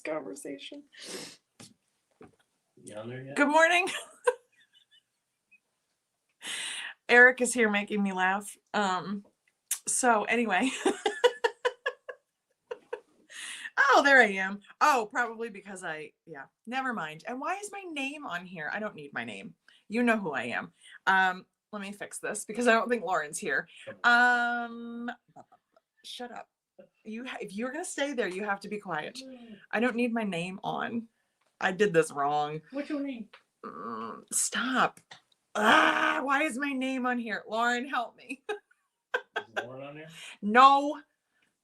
conversation. You on there yet? Good morning. Eric is here making me laugh. So anyway. Oh, there I am. Oh, probably because never mind. And why is my name on here? I don't need my name. You know who I am. Let me fix this because I don't think Lauren's here. Shut up. If you're going to stay there, you have to be quiet. I don't need my name on. I did this wrong. What's your name? Stop. Why is my name on here? Lauren, help me. Is Lauren on there? No,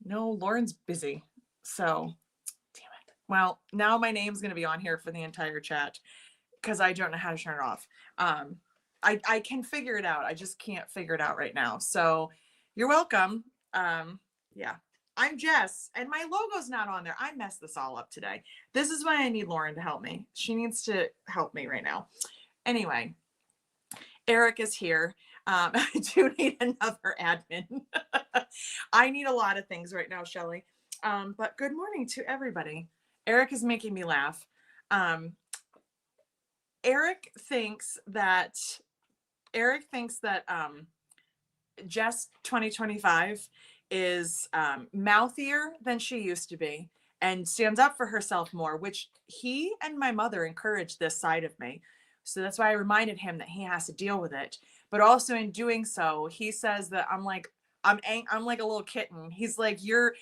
Lauren's busy. So, damn it. Well, now my name's going to be on here for the entire chat because I don't know how to turn it off. I can figure it out. I just can't figure it out right now. So, you're welcome. Yeah. I'm Jess, and my logo's not on there. I messed this all up today. This is why I need Lauren to help me. She needs to help me right now. Anyway, Eric is here. I do need another admin. I need a lot of things right now, Shelly. But good morning to everybody. Eric is making me laugh. Eric thinks that Jess 2025 is mouthier than she used to be and stands up for herself more, which he and my mother encouraged this side of me. So that's why I reminded him that he has to deal with it. But also in doing so, he says that I'm like a little kitten. He's like, your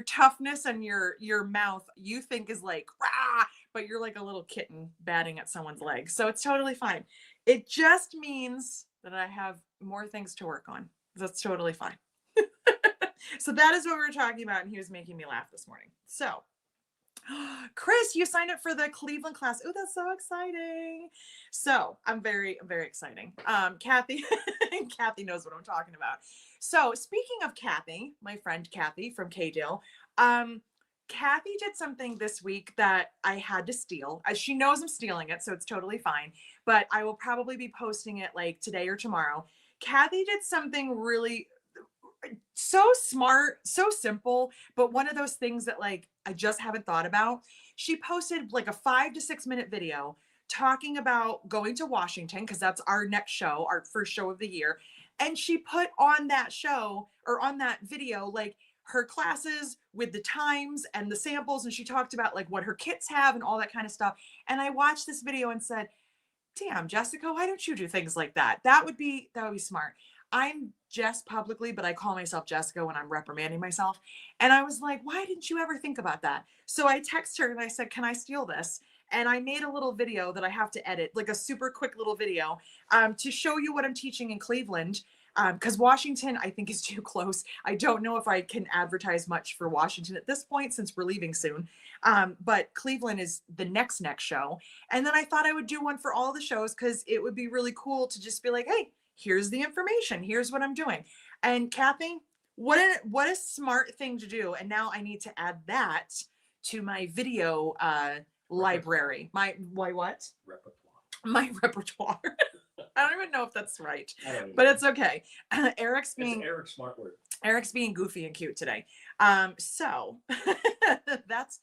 toughness and your mouth you think is like rah, but you're like a little kitten batting at someone's leg. So it's totally fine. It just means that I have more things to work on. That's totally fine. So that is what we were talking about, and he was making me laugh this morning. So, Chris, you signed up for the Cleveland class. Oh, that's so exciting. So I'm very exciting. Kathy, Kathy knows what I'm talking about. So speaking of Kathy, my friend Kathy from K-Dale, Kathy did something this week that I had to steal. She knows I'm stealing it, so it's totally fine. But I will probably be posting it like today or tomorrow. Kathy did something really so smart, so simple, but one of those things that like I just haven't thought about. She posted like a 5 to 6 minute video talking about going to Washington because that's our next show, our first show of the year. And she put on that show or on that video like her classes with the times and the samples, and she talked about like what her kits have and all that kind of stuff. And I watched this video and said, damn, Jessica, why don't you do things like that? That would be smart. I'm Jess publicly, but I call myself Jessica when I'm reprimanding myself. And I was like, why didn't you ever think about that? So I texted her and I said, can I steal this? And I made a little video that I have to edit, like a super quick little video to show you what I'm teaching in Cleveland. Because Washington, I think, is too close. I don't know if I can advertise much for Washington at this point since we're leaving soon. But Cleveland is the next show. And then I thought I would do one for all the shows because it would be really cool to just be like, hey, here's the information. Here's what I'm doing. And Kathy, what a smart thing to do. And now I need to add that to my video library. My what? Repertoire. My repertoire. I don't even know if that's right, but it's okay. Eric's smart word. Eric's being goofy and cute today. So that's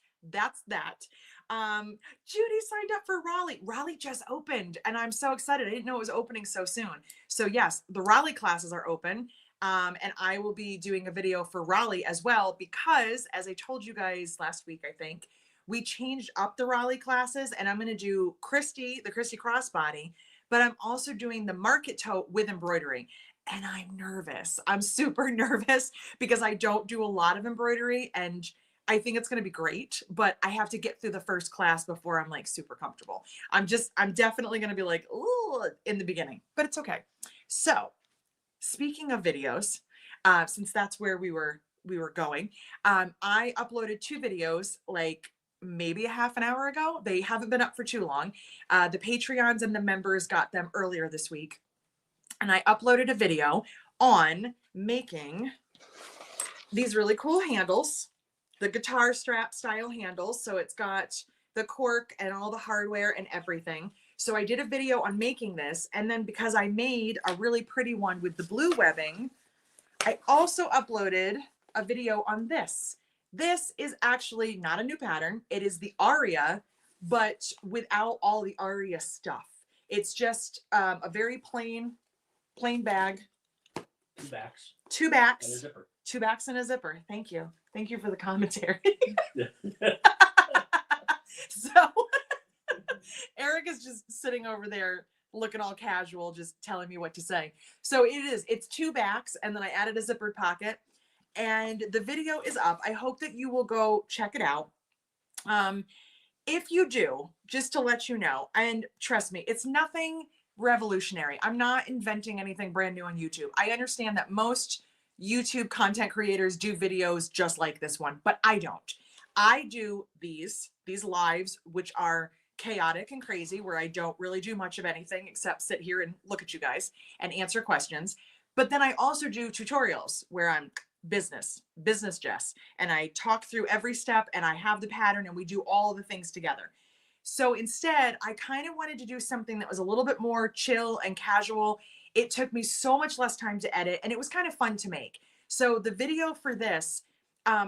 that. Judy signed up for Raleigh. Raleigh just opened and I'm so excited. I didn't know it was opening so soon. So yes, the Raleigh classes are open. And I will be doing a video for Raleigh as well, because as I told you guys last week, I think we changed up the Raleigh classes and I'm going to do the Christy crossbody, but I'm also doing the market tote with embroidery. And I'm nervous. I'm super nervous because I don't do a lot of embroidery and I think it's going to be great, but I have to get through the first class before I'm like super comfortable. I'm definitely going to be like, ooh, in the beginning, but it's okay. So speaking of videos, since that's where we were going, I uploaded 2 videos like maybe a half an hour ago. They haven't been up for too long. The Patreons and the members got them earlier this week. And I uploaded a video on making these really cool handles, the guitar strap style handles. So it's got the cork and all the hardware and everything. So I did a video on making this. And then because I made a really pretty one with the blue webbing, I also uploaded a video on this. This is actually not a new pattern. It is the Arya, but without all the Arya stuff. It's just a very plain bag, Two backs two and a backs, zipper. two backs and a zipper. Thank you. Thank you for the commentary. So Eric is just sitting over there looking all casual, just telling me what to say. So it's two backs, and then I added a zippered pocket, and the video is up. I hope that you will go check it out. If you do, just to let you know, and trust me, it's nothing revolutionary. I'm not inventing anything brand new on YouTube. I understand that most YouTube content creators do videos just like this one, but I don't. I do these lives, which are chaotic and crazy, where I don't really do much of anything except sit here and look at you guys and answer questions. But then I also do tutorials where I'm business Jess, and I talk through every step, and I have the pattern, and we do all the things together. So instead, I kind of wanted to do something that was a little bit more chill and casual. It took me so much less time to edit, and it was kind of fun to make. So the video for this,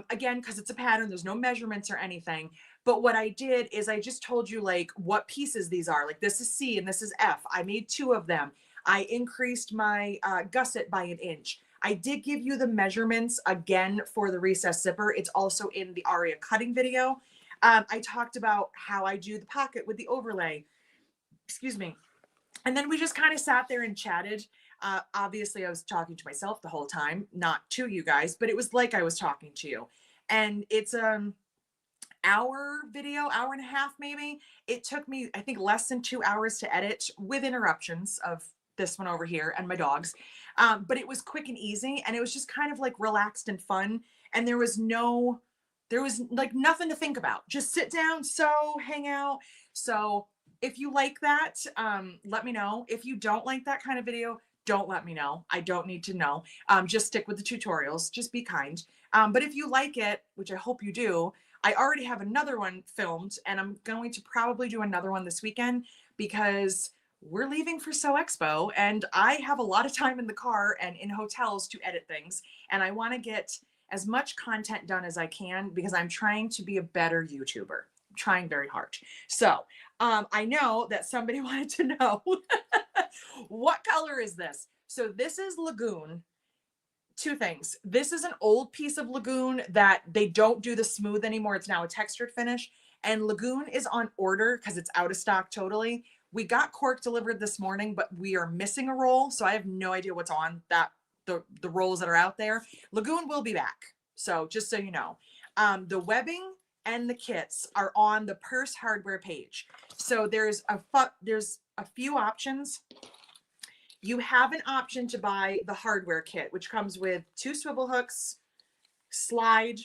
again, because it's a pattern, there's no measurements or anything. But what I did is I just told you like what pieces these are. Like this is C and this is F. I made 2 of them. I increased my gusset by 1 inch. I did give you the measurements again for the recessed zipper. It's also in the Arya cutting video. I talked about how I do the pocket with the overlay. Excuse me. And then we just kind of sat there and chatted. Obviously, I was talking to myself the whole time, not to you guys, but it was like I was talking to you. And it's hour video, hour and a half maybe. It took me, I think, less than 2 hours to edit with interruptions of this one over here and my dogs. But it was quick and easy, and it was just kind of like relaxed and fun. And there was like nothing to think about. Just sit down, sew, hang out. So if you like that, let me know. If you don't like that kind of video, don't let me know. I don't need to know. Just stick with the tutorials. Just be kind. But if you like it, which I hope you do, I already have another one filmed, and I'm going to probably do another one this weekend because we're leaving for Sew Expo, and I have a lot of time in the car and in hotels to edit things, and I want to get as much content done as I can because I'm trying to be a better YouTuber. I'm trying very hard. So I know that somebody wanted to know what color is this? So this is Lagoon. 2 things. This is an old piece of Lagoon that they don't do the smooth anymore. It's now a textured finish. And Lagoon is on order because it's out of stock totally. We got cork delivered this morning, but we are missing a roll. So I have no idea what's on that, the rolls that are out there. Lagoon will be back. So just so you know, the webbing and the kits are on the Purse Hardware page. So there's a few options. You have an option to buy the hardware kit, which comes with 2 swivel hooks, slide,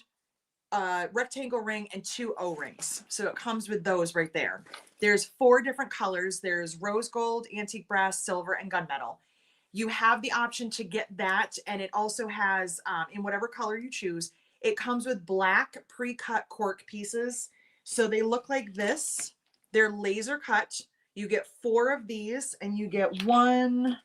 rectangle ring, and 2 O-rings. So it comes with those right there. There's 4 different colors. There's rose gold, antique brass, silver, and gunmetal. You have the option to get that, and it also has, in whatever color you choose, it comes with black pre-cut cork pieces. So they look like this. They're laser cut. You get 4 of these, and you get 1,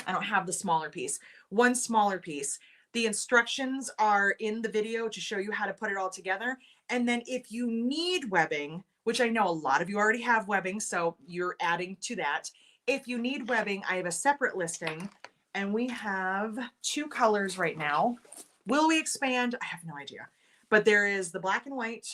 I don't have the smaller piece, 1 smaller piece. The instructions are in the video to show you how to put it all together. And then if you need webbing, which I know a lot of you already have webbing, so you're adding to that. If you need webbing, I have a separate listing, and we have 2 colors right now. Will we expand? I have no idea. But there is the black and white,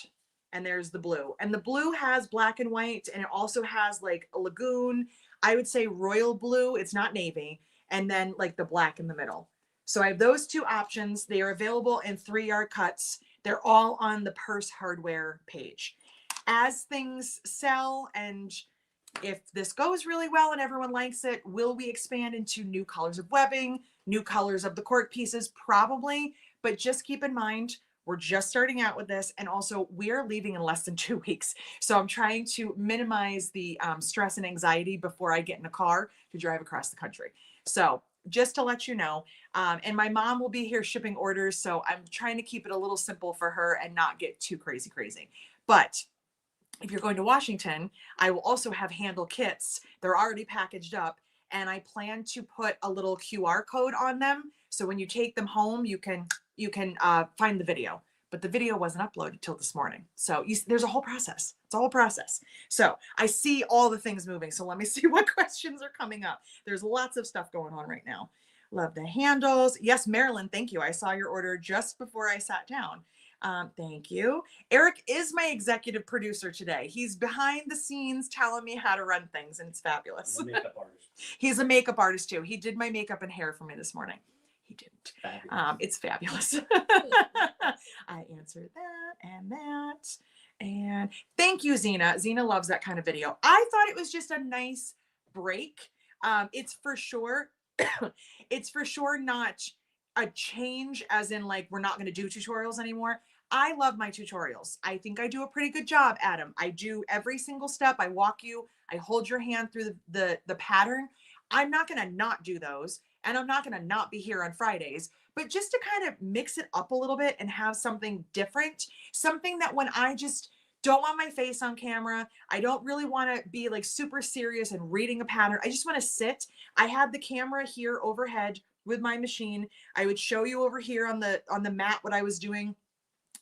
and there's the blue. And the blue has black and white, and it also has like a lagoon, I would say royal blue, it's not navy, and then like the black in the middle. So I have those 2 options. They are available in 3-yard cuts. They're all on the Purse Hardware page. As things sell, and if this goes really well and everyone likes it, will we expand into new colors of webbing, new colors of the cork pieces? Probably, but just keep in mind, we're just starting out with this, and also we are leaving in less than 2 weeks. So I'm trying to minimize the stress and anxiety before I get in a car to drive across the country. So just to let you know, and my mom will be here shipping orders, so I'm trying to keep it a little simple for her and not get too crazy. But if you're going to Washington, I will also have handle kits. They're already packaged up, and I plan to put a little QR code on them. So when you take them home, you can find the video. but the video wasn't uploaded till this morning. So there's a whole process. It's a whole process. So I see all the things moving. So let me see what questions are coming up. There's lots of stuff going on right now. Love the handles. Yes, Marilyn, thank you. I saw your order just before I sat down. Thank you. Eric is my executive producer today. He's behind the scenes telling me how to run things, and it's fabulous. I'm a makeup artist. He's a makeup artist too. He did my makeup and hair for me this morning. He didn't. Fabulous. It's fabulous. I answered that and that. And thank you, Zena. Zena loves that kind of video. I thought it was just a nice break. It's for sure, it's for sure not a change as in like, we're not going to do tutorials anymore. I love my tutorials. I think I do a pretty good job at them. I do every single step. I walk you, I hold your hand through the pattern. I'm not going to not do those. And I'm not going to not be here on Fridays, but just to kind of mix it up a little bit and have something different, something that when I just don't want my face on camera, I don't really want to be like super serious and reading a pattern. I just want to sit. I had the camera here overhead with my machine. I would show you over here on the mat what I was doing,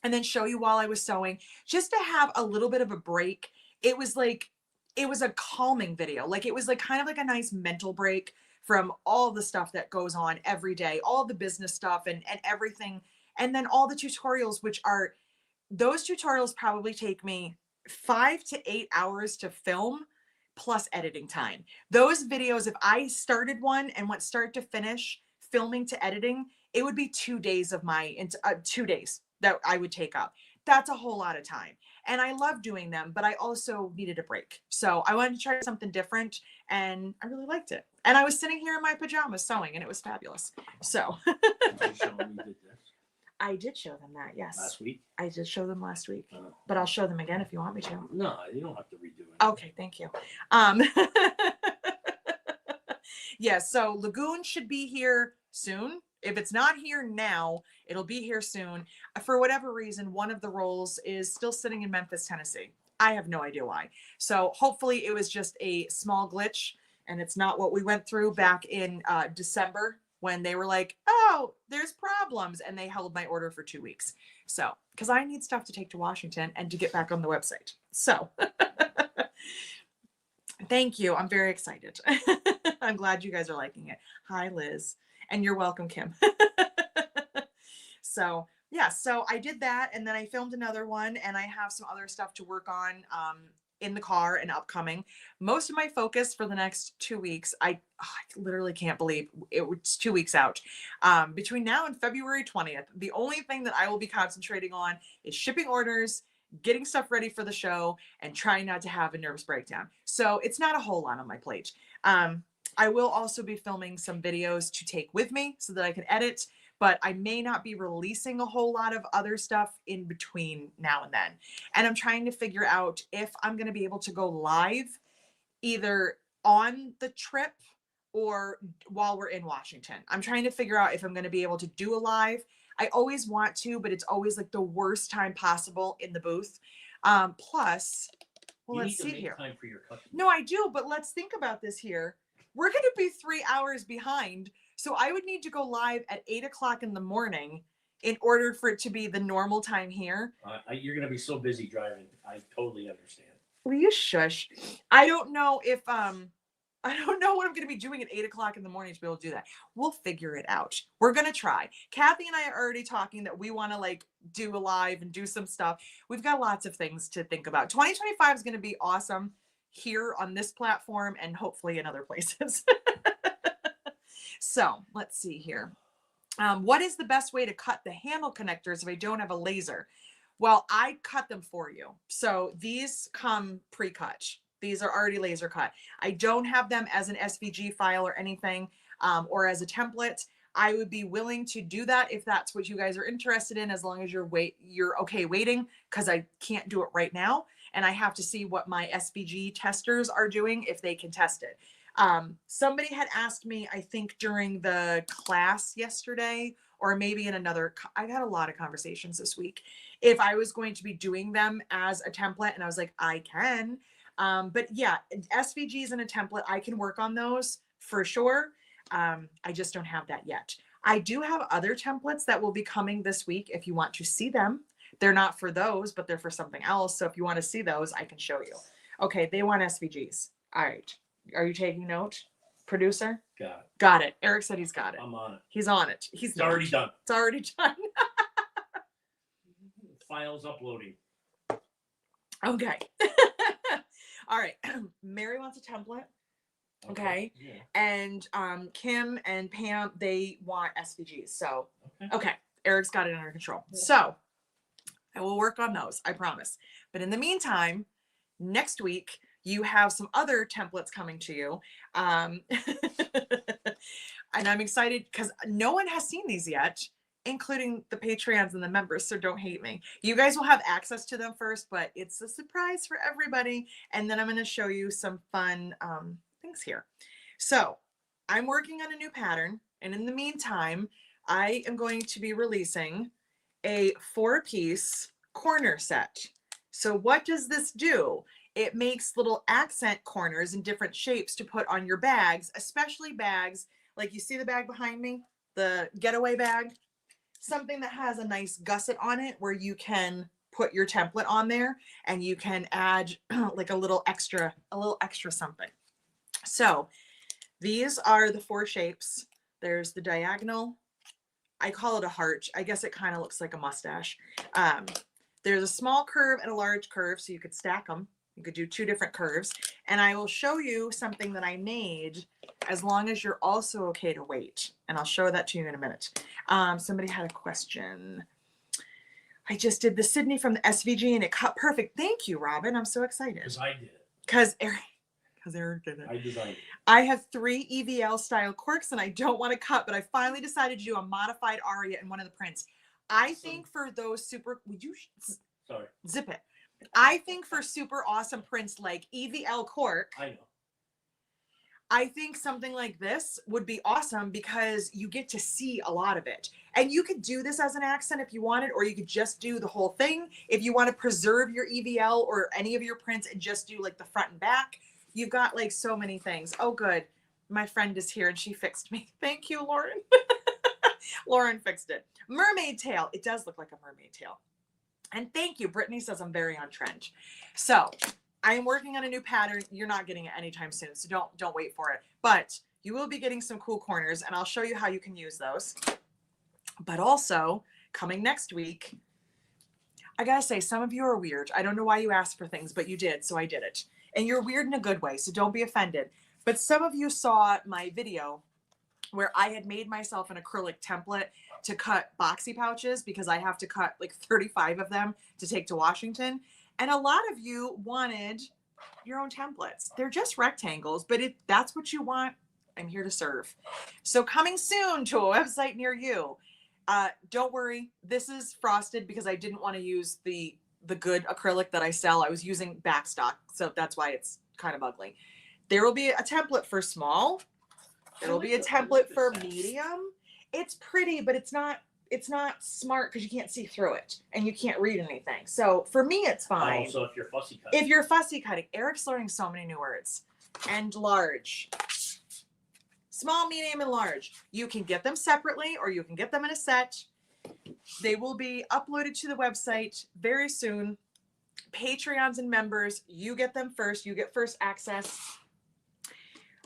and then show you while I was sewing, just to have a little bit of a break. It was a calming video. Like it was like kind of like a nice mental break from all the stuff that goes on every day, all the business stuff and everything. And then all the tutorials, which are, those tutorials probably take me 5 to 8 hours to film plus editing time. Those videos, if I started one and went start to finish, filming to editing, it would be 2 days of my 2 days that I would take up. That's a whole lot of time. And I love doing them, but I also needed a break. So I wanted to try something different, and I really liked it. And I was sitting here in my pajamas sewing, and it was fabulous. So Did you show them you did this I did show them that, yes. last week? I did show them last week, but I'll show them again if you want me to. No, you don't have to redo it. Okay, thank you. Yeah, so Lagoon should be here soon. If it's not here now, it'll be here soon. For whatever reason, one of the rolls is still sitting in Memphis, Tennessee. I have no idea why. So hopefully it was just a small glitch and it's not what we went through back in December when they were like, oh, there's problems. And they held my order for 2 weeks. So, because I need stuff to take to Washington and to get back on the website. So thank you. I'm very excited. I'm glad you guys are liking it. Hi, Liz. And you're welcome, Kim. So yeah, so I did that, and then I filmed another one, and I have some other stuff to work on in the car and upcoming. Most of my focus for the next 2 weeks, I literally can't believe it's 2 weeks out. Between now and February 20th, the only thing that I will be concentrating on is shipping orders, getting stuff ready for the show, and trying not to have a nervous breakdown. So it's not a whole lot on my plate. I will also be filming some videos to take with me so that I can edit, but I may not be releasing a whole lot of other stuff in between now and then. And I'm trying to figure out if I'm going to be able to go live either on the trip or while we're in Washington. I'm trying to figure out if I'm going to be able to do a live. I always want to, but it's always like the worst time possible in the booth. Plus, well, let's see here. Time for your customers. No, I do, but let's think about this here. We're going to be 3 hours behind. So I would need to go live at 8 o'clock in the morning in order for it to be the normal time here. You're going to be so busy driving. I totally understand. Will you shush? I don't know if, I don't know what I'm going to be doing at 8 o'clock in the morning to be able to do that. We'll figure it out. We're going to try. Kathy and I are already talking that we want to like do a live and do some stuff. We've got lots of things to think about. 2025 is going to be awesome here on this platform and hopefully in other places. So let's see here. What is the best way to cut the handle connectors if I don't have a laser? Well, I cut them for you. So these come pre-cut. These are already laser cut. I don't have them as an SVG file or anything, or as a template. I would be willing to do that if that's what you guys are interested in, as long as you're okay waiting, because I can't do it right now. And I have to see what my SVG testers are doing, if they can test it. Somebody had asked me, I think during the class yesterday, or maybe in another, I've had a lot of conversations this week, if I was going to be doing them as a template. And I was like, I can. But yeah, SVGs and a template, I can work on those for sure. I just don't have that yet. I do have other templates that will be coming this week if you want to see them. They're not for those, but they're for something else. So if you want to see those, I can show you. Okay, they want SVGs. All right. Are you taking note, producer? Got it. Got it. Eric said he's got it. I'm on it. He's on it. He's It's already done. It's already done. Files uploading. Okay. All right. Mary wants a template. Okay. Yeah. And Kim and Pam, they want SVGs. So, Okay. okay. Eric's got it under control. So I will work on those, I promise. But in the meantime, next week, you have some other templates coming to you. And I'm excited because no one has seen these yet, including the Patreons and the members. So don't hate me. You guys will have access to them first, but it's a surprise for everybody. And then I'm going to show you some fun things here. So I'm working on a new pattern. And in the meantime, I am going to be releasing a 4-piece corner set. So what does this do? It makes little accent corners in different shapes to put on your bags, especially bags like you see the bag behind me, the getaway bag, something that has a nice gusset on it where you can put your template on there and you can add like a little extra something. So these are the 4 shapes. There's the diagonal. I call it a heart. I guess it kind of looks like a mustache. There's a small curve and a large curve, so you could stack them. You could do 2 different curves. And I will show you something that I made as long as you're also okay to wait. And I'll show that to you in a minute. Somebody had a question. I just did the Sydney from the SVG and it cut perfect. Thank you, Robin. I'm so excited. Because I did it. Because Eric did it. I designed it. I have 3 EVL style corks and I don't want to cut, but I finally decided to do a modified Arya in one of the prints. I think for those super, would you Sorry. zip it? I think for super awesome prints like EVL cork, I know. I think something like this would be awesome because you get to see a lot of it. And you could do this as an accent if you wanted, or you could just do the whole thing. If you want to preserve your EVL or any of your prints and just do like the front and back, you've got like so many things. Oh, good. My friend is here and she fixed me. Thank you, Lauren. Lauren fixed it. Mermaid tail. It does look like a mermaid tail. And thank you. Brittany says I'm very on trend. So I am working on a new pattern. You're not getting it anytime soon, so don't wait for it. But you will be getting some cool corners, and I'll show you how you can use those. But also, coming next week, I gotta say, some of you are weird. I don't know why you asked for things, but you did, so I did it. And you're weird in a good way, so don't be offended. But some of you saw my video where I had made myself an acrylic template to cut boxy pouches because I have to cut like 35 of them to take to Washington. And a lot of you wanted your own templates. They're just rectangles, but if that's what you want, I'm here to serve. So coming soon to a website near you. Don't worry, this is frosted because I didn't want to use the good acrylic that I sell. I was using backstock, so that's why it's kind of ugly. There will be a template for small. There will be a template for medium. It's pretty, but it's not smart because you can't see through it and you can't read anything. So for me, it's fine. Also, if you're fussy cutting. If you're fussy cutting, Eric's learning so many new words. And large. Small, medium, and large. You can get them separately or you can get them in a set. They will be uploaded to the website very soon. Patreons and members, you get them first. You get first access.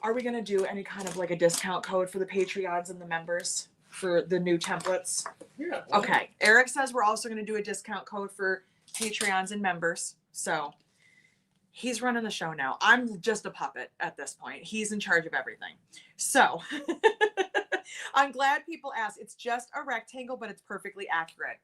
Are we going to do any kind of like a discount code for the Patreons and the members for the new templates? Yeah. Okay. Eric says we're also going to do a discount code for Patreons and members. So he's running the show now. I'm just a puppet at this point. He's in charge of everything. So I'm glad people asked. It's just a rectangle, but it's perfectly accurate.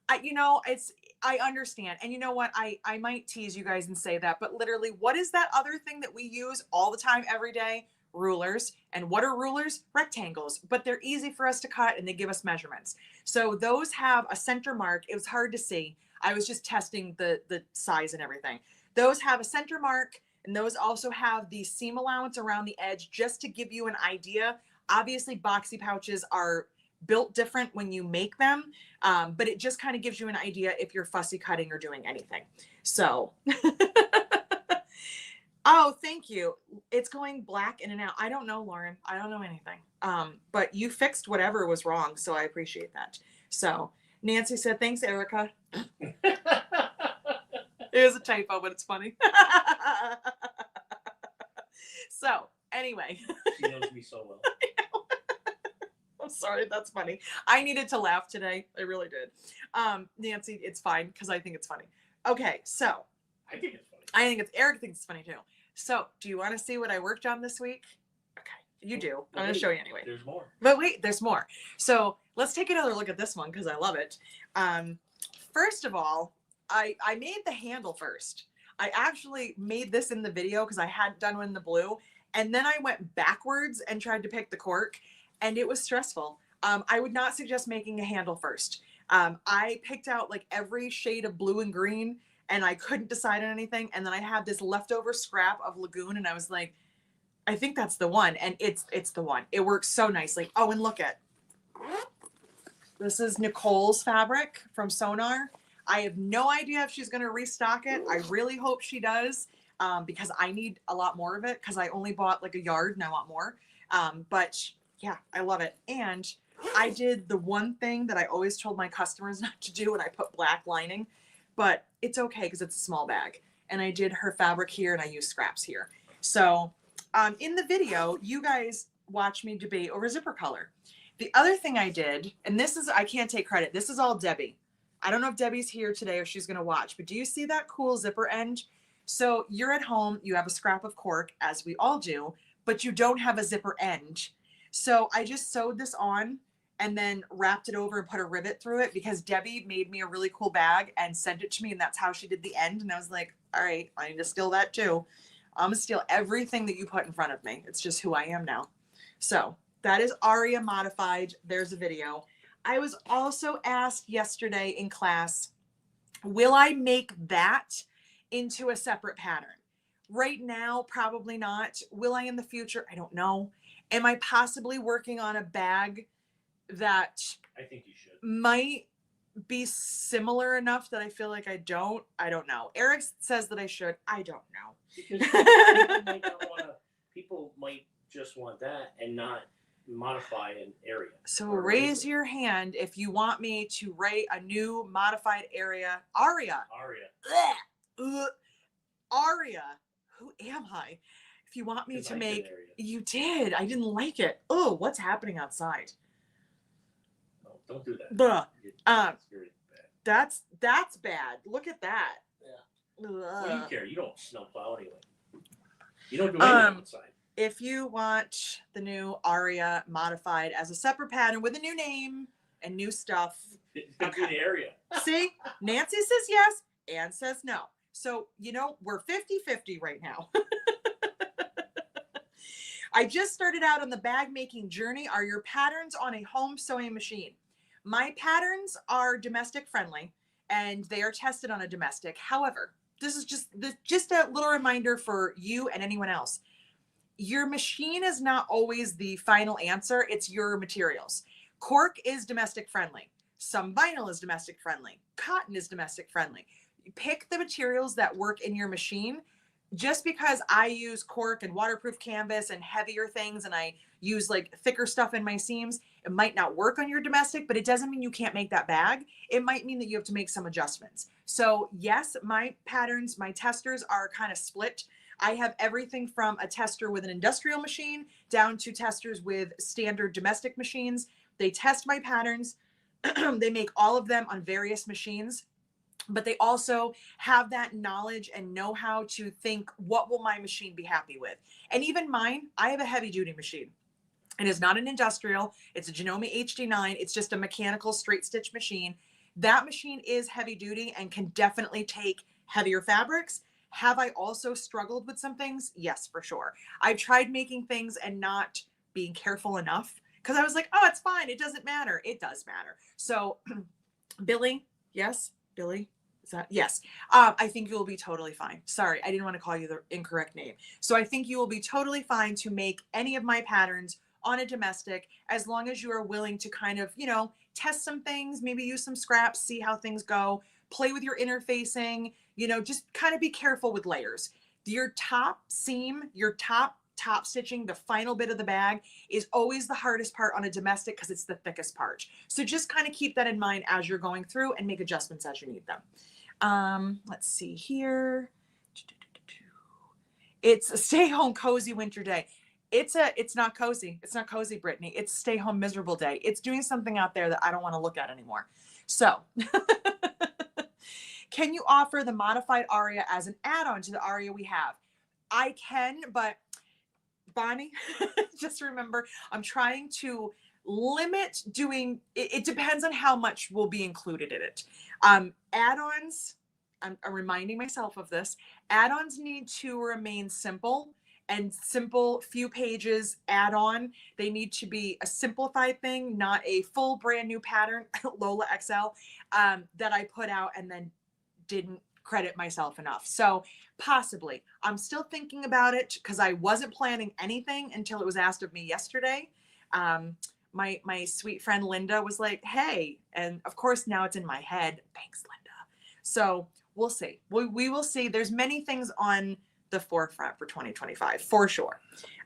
I understand. And you know what? I might tease you guys and say that, but literally, what is that other thing that we use all the time, every day? Rulers. And what are rulers? Rectangles, but they're easy for us to cut and they give us measurements. So those have a center mark. It was hard to see. I was just testing the size and everything. Those have a center mark, and those also have the seam allowance around the edge, just to give you an idea. Obviously, boxy pouches are built different when you make them, but it just kind of gives you an idea if you're fussy cutting or doing anything. So, oh, thank you. It's going black in and out. I don't know, Lauren. I don't know anything. But you fixed whatever was wrong, so I appreciate that. So Nancy said, thanks, Erica. It was a typo, but it's funny. So, anyway. She knows me so well. I'm sorry, that's funny. I needed to laugh today. I really did. Nancy, it's fine because I think it's funny. Okay, so. I think it's funny. Eric thinks it's funny too. So, do you want to see what I worked on this week? Okay, you do. I'm going to show you anyway. There's more. But wait, there's more. So, let's take another look at this one because I love it. First of all, I made the handle first. I actually made this in the video because I hadn't done one in the blue. And then I went backwards and tried to pick the cork, and it was stressful. I would not suggest making a handle first. I picked out like every shade of blue and green, and I couldn't decide on anything. And then I had this leftover scrap of Lagoon, and I was like, I think that's the one. And it's the one. It works so nicely. Oh, and look at, this is Nicole's fabric from Sonar. I have no idea if she's going to restock it. I really hope she does, because I need a lot more of it because I only bought like a yard and I want more. But yeah, I love it. And I did the one thing that I always told my customers not to do, and I put black lining, but it's okay because it's a small bag. And I did her fabric here and I used scraps here. So in the video, you guys watch me debate over zipper color. The other thing I did, and this is, I can't take credit. This is all Debbie. I don't know if Debbie's here today or she's going to watch, but do you see that cool zipper end? So you're at home, you have a scrap of cork, as we all do, but you don't have a zipper end. So I just sewed this on and then wrapped it over and put a rivet through it because Debbie made me a really cool bag and sent it to me, and that's how she did the end. And I was like, all right, I need to steal that too. I'm gonna steal everything that you put in front of me. It's just who I am now. So that is Arya modified. There's a video. I was also asked yesterday in class, will I make that into a separate pattern? Right now, probably not. Will I in the future? I don't know. Am I possibly working on a bag that I think you should. might be similar enough that I feel like I don't? I don't know. Eric says that I should. I don't know. Because people might not want to. People might just want that and not modify an area. So raise your hand if you want me to write a new modified area. Arya. Arya. Who am I? If you want me to make, you did. I didn't like it. Oh, what's happening outside? No, don't do that. Buh. It's very bad. That's bad. Look at that. Yeah. What do you care? You don't snowplow anyway. You don't do anything outside. If you want the new Arya modified as a separate pattern with a new name and new stuff. Good area. See, Nancy says yes, Ann says no. So, you know, we're 50-50 right now. I just started out on the bag making journey. Are your patterns on a home sewing machine? My patterns are domestic friendly and they are tested on a domestic. However, this is just a little reminder for you and anyone else. Your machine is not always the final answer. It's your materials. Cork is domestic friendly. Some vinyl is domestic friendly. Cotton is domestic friendly. Pick the materials that work in your machine. Just because I use cork and waterproof canvas and heavier things and I use like thicker stuff in my seams, it might not work on your domestic, but it doesn't mean you can't make that bag. It might mean that you have to make some adjustments. So yes, my patterns, my testers are kind of split. I have everything from a tester with an industrial machine down to testers with standard domestic machines. They test my patterns. They make all of them on various machines, but they also have that knowledge and know how to think, what will my machine be happy with? And even mine, I have a heavy duty machine. It is not an industrial. It's a Janome HD9. It's just a mechanical straight stitch machine. That machine is heavy duty and can definitely take heavier fabrics. Have I also struggled with some things? Yes, for sure. I've tried making things and not being careful enough because I was like, oh, it's fine. It doesn't matter. It does matter. So Billy, yes, Billy, is that? Yes. I think you will be totally fine. Sorry, I didn't want to call you the incorrect name. So I think you will be totally fine to make any of my patterns on a domestic, as long as you are willing to kind of, you know, test some things, maybe use some scraps, see how things go, play with your interfacing, you know, just kind of be careful with layers. Your top seam, your top top stitching, the final bit of the bag, is always the hardest part on a domestic because it's the thickest part. So just kind of keep that in mind as you're going through and make adjustments as you need them. Let's see here. It's a stay home cozy winter day. It's not cozy. It's not cozy, Brittany. It's stay home miserable day. It's doing something out there that I don't want to look at anymore. So can you offer the modified Arya as an add-on to the Arya we have? I can, but Bonnie, just remember, I'm trying to limit doing, it depends on how much will be included in it. Add-ons, I'm reminding myself of this, add-ons need to remain simple and simple, few pages add-on. They need to be a simplified thing, not a full brand new pattern, Lola XL, that I put out and then didn't credit myself enough. So possibly, I'm still thinking about it because I wasn't planning anything until it was asked of me yesterday. My sweet friend Linda was like, hey, and of course now it's in my head. Thanks, Linda. So we'll see. We will see. There's many things on the forefront for 2025 for sure.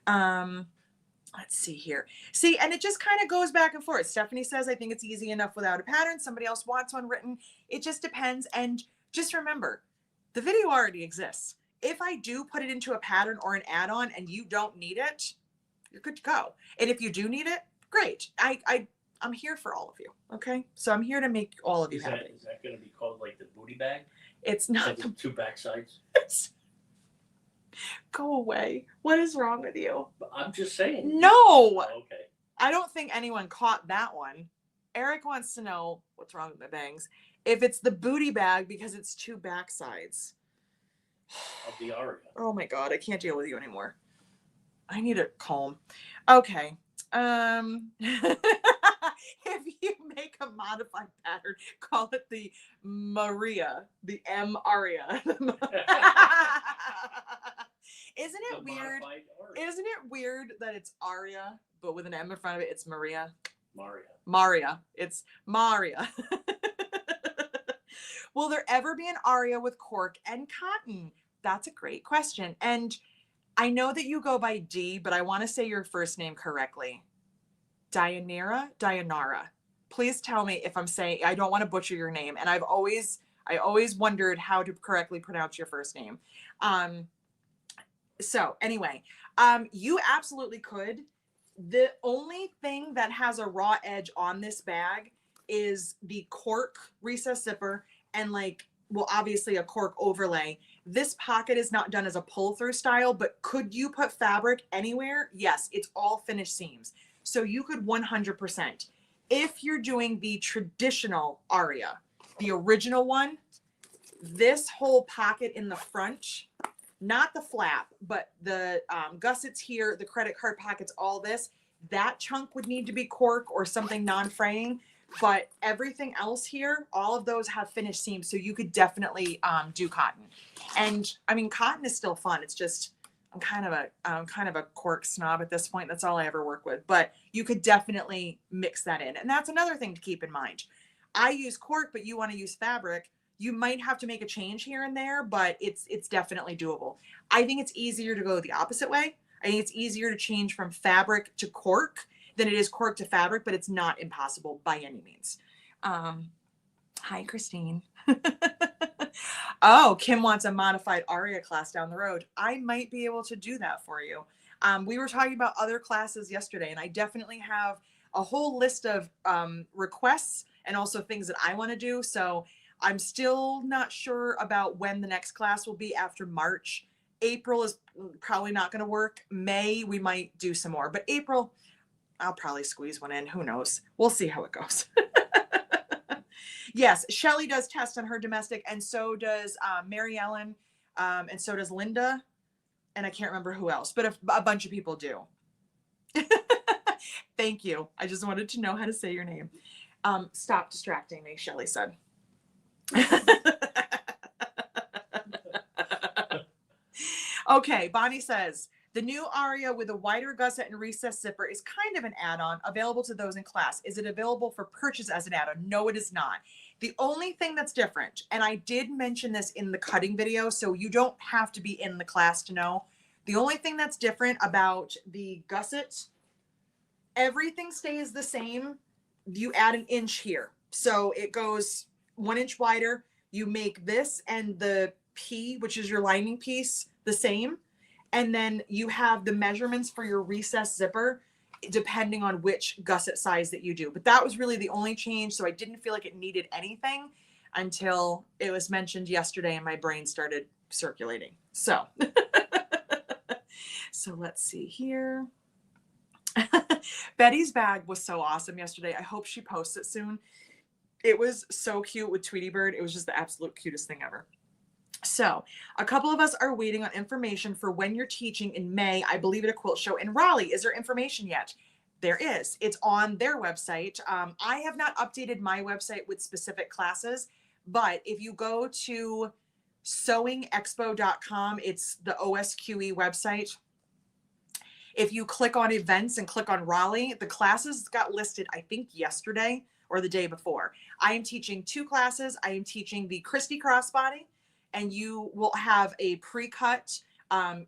Let's see here. See, and it just kind of goes back and forth. Stephanie says, I think it's easy enough without a pattern. Somebody else wants one written. It just depends. And just remember, the video already exists. If I do put it into a pattern or an add-on and you don't need it, you're good to go. And if you do need it, great. I'm here for all of you. Okay. So I'm here to make all of you happy. Is that going to be called like the booty bag? It's not like the two back sides. Go away. What is wrong with you? I'm just saying. No. Oh, okay. I don't think anyone caught that one. Eric wants to know what's wrong with my bangs. If it's the booty bag because it's two back sides. Of the Arya. Oh my God, I can't deal with you anymore. I need a calm. Okay. If you make a modified pattern, call it the Maria, the M Arya. Isn't it weird? Isn't it weird that it's Arya, but with an M in front of it, it's Maria? Maria. It's Maria. Will there ever be an Arya with cork and cotton? That's a great question. And I know that you go by D, but I want to say your first name correctly. Dayanara. Please tell me if I'm saying, I don't want to butcher your name. And I always wondered how to correctly pronounce your first name. So anyway, you absolutely could. The only thing that has a raw edge on this bag is the cork recess zipper and obviously a cork overlay. This pocket is not done as a pull through style, but could you put fabric anywhere? Yes, it's all finished seams. So you could 100%. If you're doing the traditional Arya, the original one, this whole pocket in the front, not the flap, but the gussets here, the credit card pockets, all this, that chunk would need to be cork or something non-fraying. But everything else here, all of those have finished seams. So you could definitely do cotton. And I mean, cotton is still fun. It's just, I'm kind of a cork snob at this point. That's all I ever work with, but you could definitely mix that in. And that's another thing to keep in mind. I use cork, but you want to use fabric. You might have to make a change here and there, but it's definitely doable. I think it's easier to go the opposite way. I think it's easier to change from fabric to cork than it is cork to fabric, but it's not impossible by any means. Hi, Christine. Oh, Kim wants a modified Arya class down the road. I might be able to do that for you. We were talking about other classes yesterday, and I definitely have a whole list of requests and also things that I want to do. So I'm still not sure about when the next class will be after March. April is probably not going to work. May, we might do some more, but April, I'll probably squeeze one in. Who knows? We'll see how it goes. Yes, Shelly does test on her domestic, and so does Mary Ellen, and so does Linda, and I can't remember who else, but a bunch of people do. Thank you. I just wanted to know how to say your name. Stop distracting me, Shelly said. Okay, Bonnie says, the new Arya with a wider gusset and recessed zipper is kind of an add-on available to those in class. Is it available for purchase as an add-on? No, it is not. The only thing that's different, and I did mention this in the cutting video, so you don't have to be in the class to know, The only thing that's different about the gusset, everything stays the same. You add an inch here. So it goes 1 inch wider. You make this and the P, which is your lining piece, the same. And then you have the measurements for your recessed zipper depending on which gusset size that you do. But that was really the only change. So I didn't feel like it needed anything until it was mentioned yesterday and my brain started circulating. So, so let's see here. Betty's bag was so awesome yesterday. I hope she posts it soon. It was so cute with Tweety Bird. It was just the absolute cutest thing ever. So a couple of us are waiting on information for when you're teaching in May, I believe, at a quilt show in Raleigh. Is there information yet? There is. It's on their website. I have not updated my website with specific classes, but if you go to sewingexpo.com, it's the OSQE website. If you click on events and click on Raleigh, the classes got listed, I think, yesterday or the day before. I am teaching 2 classes. I am teaching the Christie crossbody, and you will have a pre-cut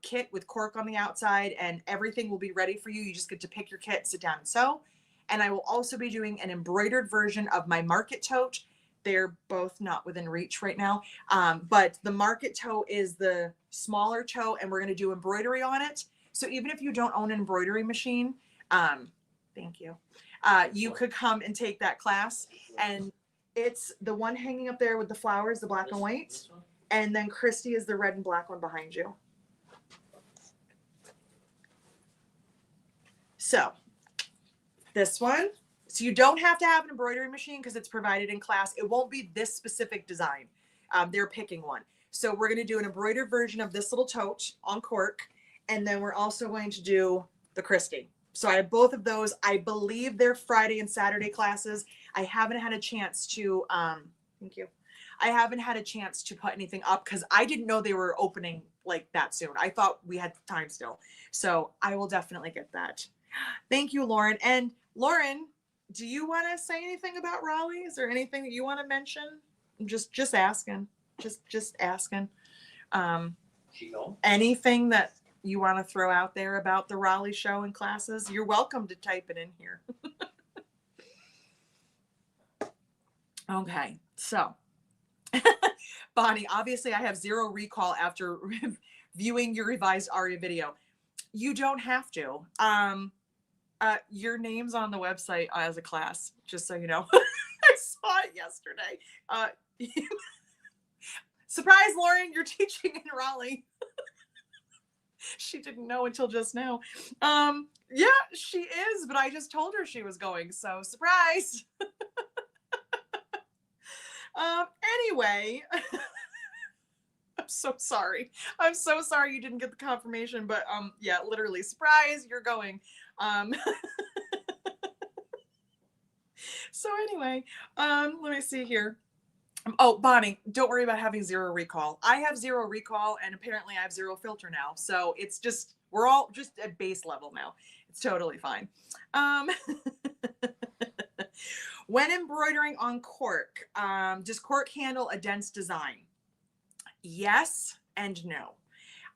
kit with cork on the outside, and everything will be ready for you. You just get to pick your kit, sit down and sew. And I will also be doing an embroidered version of my market tote. They're both not within reach right now. But the market tote is the smaller tote, and we're going to do embroidery on it. So even if you don't own an embroidery machine, thank you. You could come and take that class, and it's the one hanging up there with the flowers, the black and white. And then Christy is the red and black one behind you. So this one, so you don't have to have an embroidery machine because it's provided in class. It won't be this specific design. They're picking one. So we're going to do an embroidered version of this little tote on cork. And then we're also going to do the Christie. So I have both of those. I believe they're Friday and Saturday classes. I haven't had a chance to, thank you. I haven't had a chance to put anything up because I didn't know they were opening like that soon. I thought we had time still. So I will definitely get that. Thank you, Lauren. And Lauren, do you want to say anything about Raleigh? Is there anything that you want to mention? Just asking. Just asking. Anything that you want to throw out there about the Raleigh show and classes, you're welcome to type it in here. Okay, so Bonnie, obviously I have 0 recall after viewing your revised Arya video. You don't have to. Your name's on the website as a class, just so you know. I saw it yesterday. Surprise, Lauren, you're teaching in Raleigh. She didn't know until just now. Yeah, she is, but I just told her she was going, so surprise. Anyway, I'm so sorry. I'm so sorry you didn't get the confirmation, but yeah, literally, surprise, you're going. So anyway, let me see here. Oh, Bonnie, don't worry about having 0 recall. I have 0 recall, and apparently I have 0 filter now. So it's just, we're all just at base level now. It's totally fine. When embroidering on cork, does cork handle a dense design? Yes and no.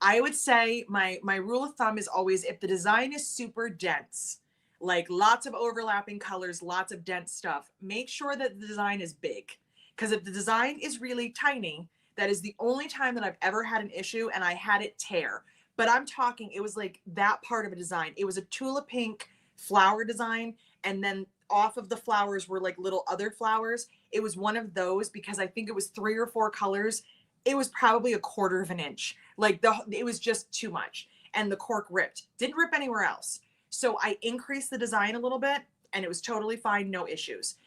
I would say my rule of thumb is always, if the design is super dense, like lots of overlapping colors, lots of dense stuff, make sure that the design is big. Because if the design is really tiny, that is the only time that I've ever had an issue, and I had it tear. But I'm talking, it was like that part of a design. It was a tulip pink flower design, and then off of the flowers were like little other flowers. It was one of those because I think it was 3 or 4 colors. It was probably 1/4 of an inch. Like it was just too much. And the cork ripped. Didn't rip anywhere else. So I increased the design a little bit, and it was totally fine, no issues.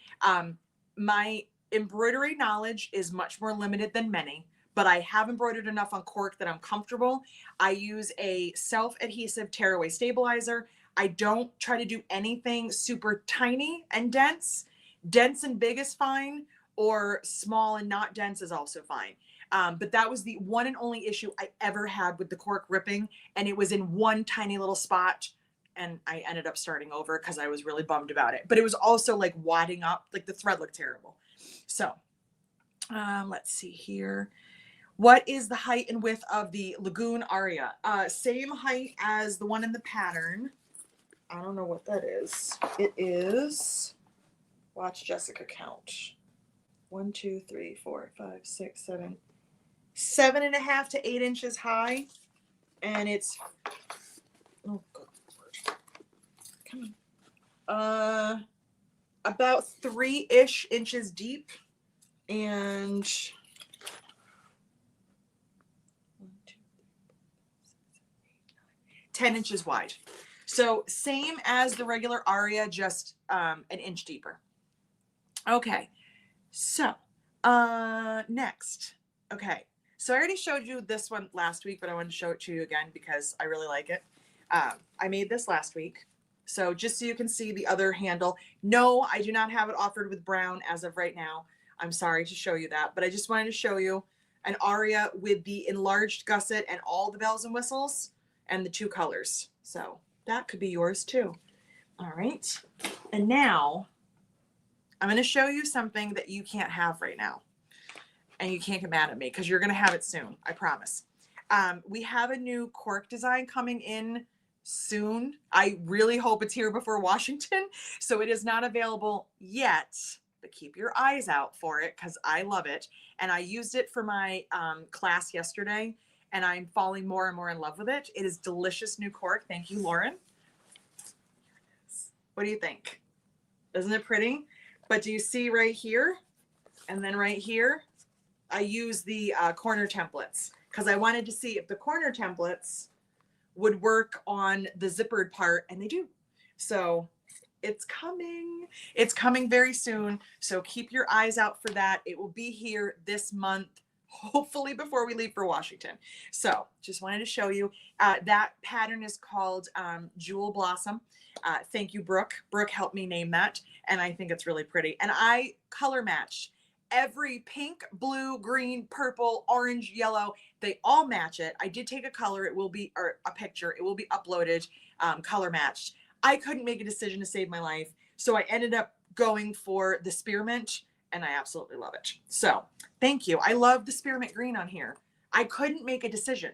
My embroidery knowledge is much more limited than many, but I have embroidered enough on cork that I'm comfortable. I use a self-adhesive tearaway stabilizer. I don't try to do anything super tiny and dense. Dense and big is fine, or small and not dense is also fine. But that was the one and only issue I ever had with the cork ripping, and it was in one tiny little spot, and I ended up starting over because I was really bummed about it. But it was also like wadding up, like the thread looked terrible. So let's see here. What is the height and width of the Lagoon Arya? Same height as the one in the pattern. I don't know what that is. It is, watch Jessica count. 1, 2, 3, 4, 5, 6, 7. 7.5 to 8 inches high. And it's, oh, good Lord. Come on. About 3-ish inches deep. And 10 inches wide. So same as the regular Arya, just an inch deeper. Okay, so next. Okay, so I already showed you this one last week, but I wanted to show it to you again because I really like it. I made this last week. So just so you can see the other handle. No, I do not have it offered with brown as of right now. I'm sorry to show you that, but I just wanted to show you an Arya with the enlarged gusset and all the bells and whistles and the 2 colors. So that could be yours too. All right. And now I'm going to show you something that you can't have right now. And you can't get mad at me because you're going to have it soon. I promise. We have a new cork design coming in soon. I really hope it's here before Washington. So it is not available yet, but keep your eyes out for it because I love it. And I used it for my class yesterday and I'm falling more and more in love with it. It is delicious new cork. Thank you, Lauren. What do you think? Isn't it pretty? But do you see right here? And then right here, I use the corner templates because I wanted to see if the corner templates would work on the zippered part, and they do. So it's coming. It's coming very soon. So keep your eyes out for that. It will be here this month, hopefully before we leave for Washington. So just wanted to show you. That pattern is called Jewel Blossom. Thank you, Brooke. Brooke helped me name that, and I think it's really pretty. And I color matched every pink, blue, green, purple, orange, yellow. They all match it. I did take a color. It will be, or a picture. It will be uploaded, color matched. I couldn't make a decision to save my life, so I ended up going for the spearmint, and I absolutely love it. So thank you. I love the spearmint green on here. I couldn't make a decision,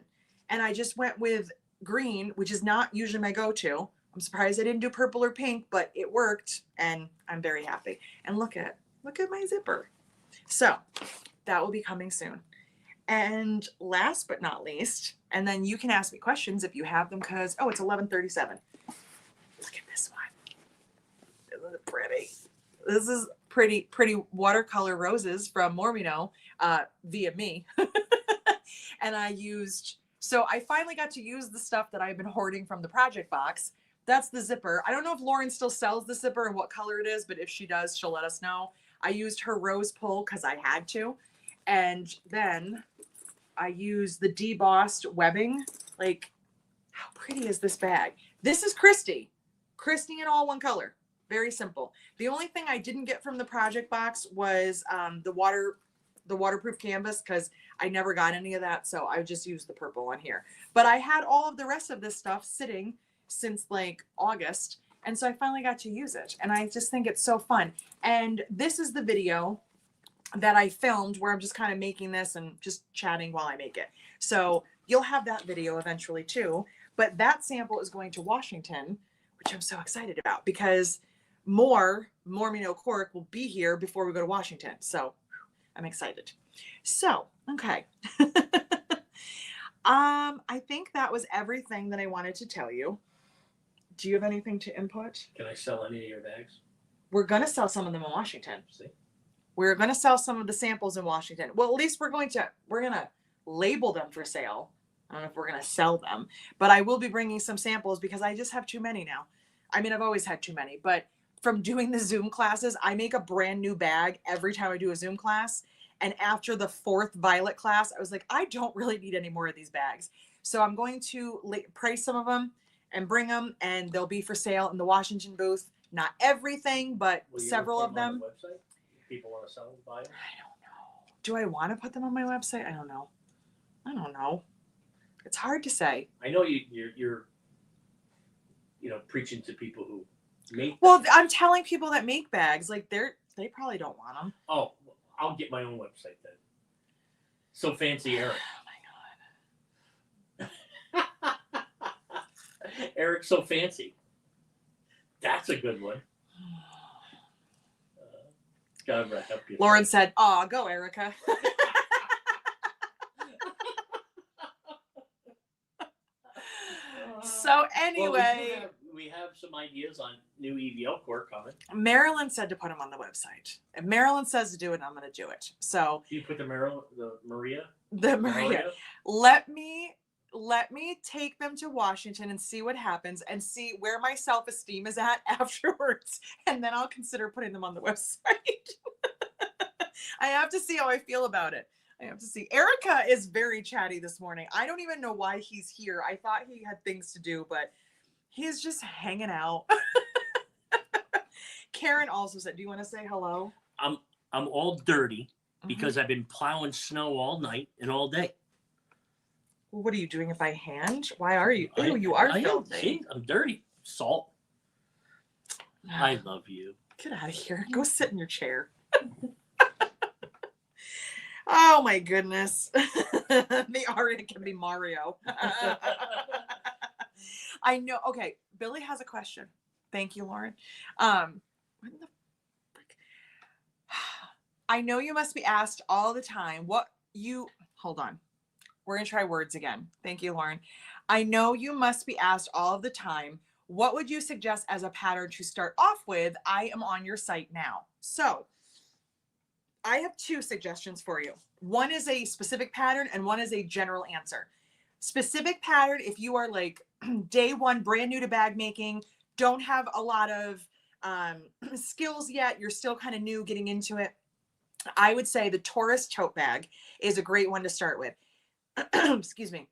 and I just went with green, which is not usually my go-to. I'm surprised I didn't do purple or pink, but it worked, and I'm very happy. And look at my zipper. So that will be coming soon. And last but not least, and then you can ask me questions if you have them because, oh, it's 11:37. Look at this one. Isn't it pretty? This is pretty watercolor roses from Mormino via me. And I used, so I finally got to use the stuff that I've been hoarding from the project box. That's the zipper. I don't know if Lauren still sells the zipper and what color it is, but if she does, she'll let us know. I used her rose pull because I had to. And then I used the debossed webbing. Like, how pretty is this bag? This is Christy. Christy in all one color. Very simple. The only thing I didn't get from the project box was the waterproof canvas because I never got any of that. So I just used the purple on here. But I had all of the rest of this stuff sitting since like August. And so I finally got to use it. And I just think it's so fun. And this is the video that I filmed where I'm just kind of making this and just chatting while I make it. So you'll have that video eventually too. But that sample is going to Washington, which I'm so excited about because more Mormino cork will be here before we go to Washington. So I'm excited. So, okay. I think that was everything that I wanted to tell you. Do you have anything to input? Can I sell any of your bags? We're going to sell some of them in Washington. See? We're going to sell some of the samples in Washington. Well, at least we're going to label them for sale. I don't know if we're going to sell them, but I will be bringing some samples because I just have too many now. I mean, I've always had too many, but from doing the Zoom classes, I make a brand new bag every time I do a Zoom class. And after the 4th Violet class, I was like, I don't really need any more of these bags. So I'm going to price some of them and bring them, and they'll be for sale in the Washington booth. Not everything, but several of them. On the website? People want to sell them, buy them? I don't know. Do I want to put them on my website? I don't know. It's hard to say. I know you're preaching to people who make. Well, I'm telling people that make bags, like they probably don't want them. Oh, I'll get my own website then. So fancy, Eric. Oh my God. Eric, so fancy. That's a good one. God help you. Lauren said, "Aw, go, Erica." So anyway, well, we have some ideas on new EVL core coming. Marilyn said to put them on the website. If Marilyn says to do it, I'm going to do it. So you put the Maria. Let me take them to Washington and see what happens and see where my self-esteem is at afterwards, and then I'll consider putting them on the website. I have to see how I feel about it. I have to see. Erica is very chatty this morning. I don't even know why he's here. I thought he had things to do, but he's just hanging out. Karen also said, "Do you want to say hello?" I'm all dirty because I've been plowing snow all night and all day. Well, what are you doing it by hand? Why are you? Ew, you are filthy. I'm dirty. Salt. I love you. Get out of here. Go sit in your chair. Oh my goodness. The Arya can be Mario. I know. Okay, Billy has a question. Thank you, Lauren. What the frick? I know you must be asked all the time hold on. We're going to try words again. Thank you, Lauren. I know you must be asked all of the time, what would you suggest as a pattern to start off with? I am on your site now. So I have two suggestions for you. One is a specific pattern and one is a general answer. Specific pattern, if you are like day one, brand new to bag making, don't have a lot of skills yet, you're still kind of new getting into it, I would say the tourist tote bag is a great one to start with. Excuse me.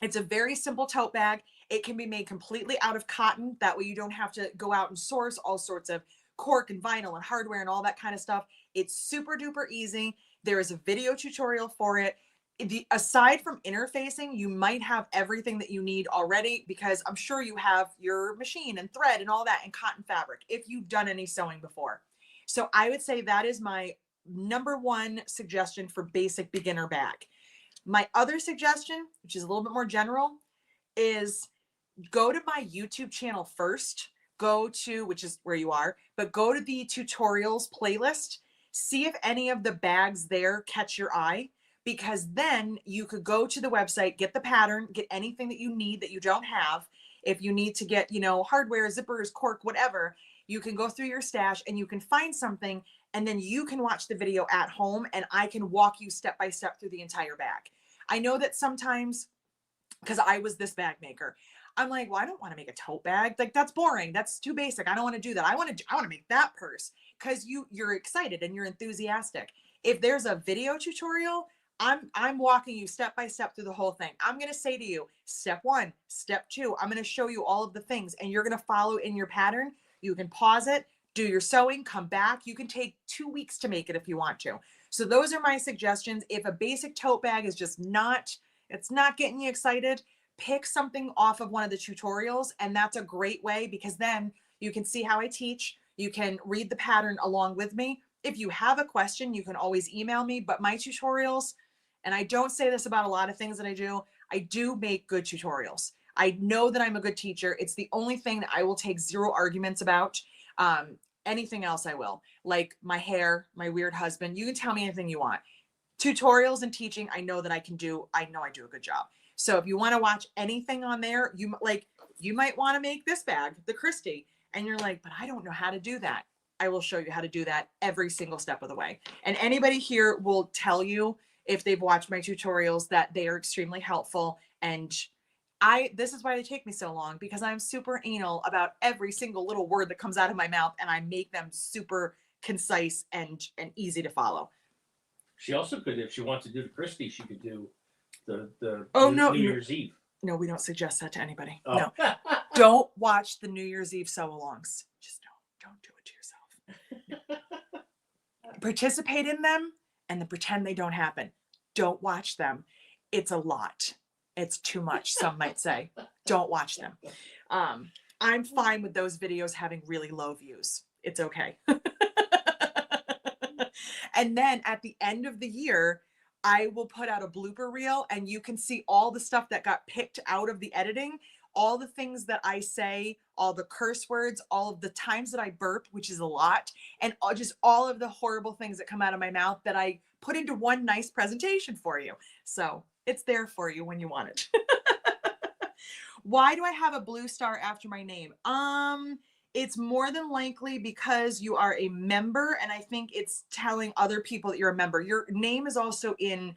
It's a very simple tote bag. It can be made completely out of cotton. That way you don't have to go out and source all sorts of cork and vinyl and hardware and all that kind of stuff. It's super duper easy. There is a video tutorial for it. Aside from interfacing, you might have everything that you need already, because I'm sure you have your machine and thread and all that and cotton fabric if you've done any sewing before. So I would say that is my number one suggestion for basic beginner bag. My other suggestion, which is a little bit more general, is go to my YouTube channel first. Which is where you are, but go to the tutorials playlist. See if any of the bags there catch your eye, because then you could go to the website, get the pattern, get anything that you need that you don't have. If you need to get, hardware, zippers, cork, whatever, you can go through your stash and you can find something, and then you can watch the video at home and I can walk you step by step through the entire bag. I know that sometimes, because I was this bag maker, I'm like, well, I don't want to make a tote bag. Like, that's boring. That's too basic. I don't want to do that. I want to make that purse, because you're excited and you're enthusiastic. If there's a video tutorial, I'm walking you step by step through the whole thing. I'm going to say to you, step 1, step 2, I'm going to show you all of the things, and you're going to follow in your pattern. You can pause it, do your sewing, come back. You can take 2 weeks to make it if you want to. So those are my suggestions. If a basic tote bag is just it's not getting you excited, pick something off of one of the tutorials, and that's a great way, because then you can see how I teach. You can read the pattern along with me. If you have a question, you can always email me, but my tutorials, and I don't say this about a lot of things that I do make good tutorials. I know that I'm a good teacher. It's the only thing that I will take 0 arguments about. Anything else I will, like my hair, my weird husband. You can tell me anything you want. Tutorials and teaching, I know that I know I do a good job. So if you want to watch anything on there, you might want to make this bag, the Christie, and you're like, but I don't know how to do that. I will show you how to do that every single step of the way. And anybody here will tell you, if they've watched my tutorials, that they are extremely helpful. And this is why they take me so long, because I'm super anal about every single little word that comes out of my mouth, and I make them super concise and easy to follow. She also could, if she wants to do the Christie, she could do the New Year's Eve. No, we don't suggest that to anybody. Oh. No. Don't watch the New Year's Eve sew-alongs. Just don't do it to yourself. Participate in them and then pretend they don't happen. Don't watch them. It's a lot. It's too much, some might say. Don't watch them. I'm fine with those videos having really low views. It's okay. And then at the end of the year, I will put out a blooper reel and you can see all the stuff that got picked out of the editing, all the things that I say, all the curse words, all of the times that I burp, which is a lot, and just all of the horrible things that come out of my mouth that I put into one nice presentation for you. So it's there for you when you want it. Why do I have a blue star after my name? It's more than likely because you are a member, and I think it's telling other people that you're a member. Your name is also in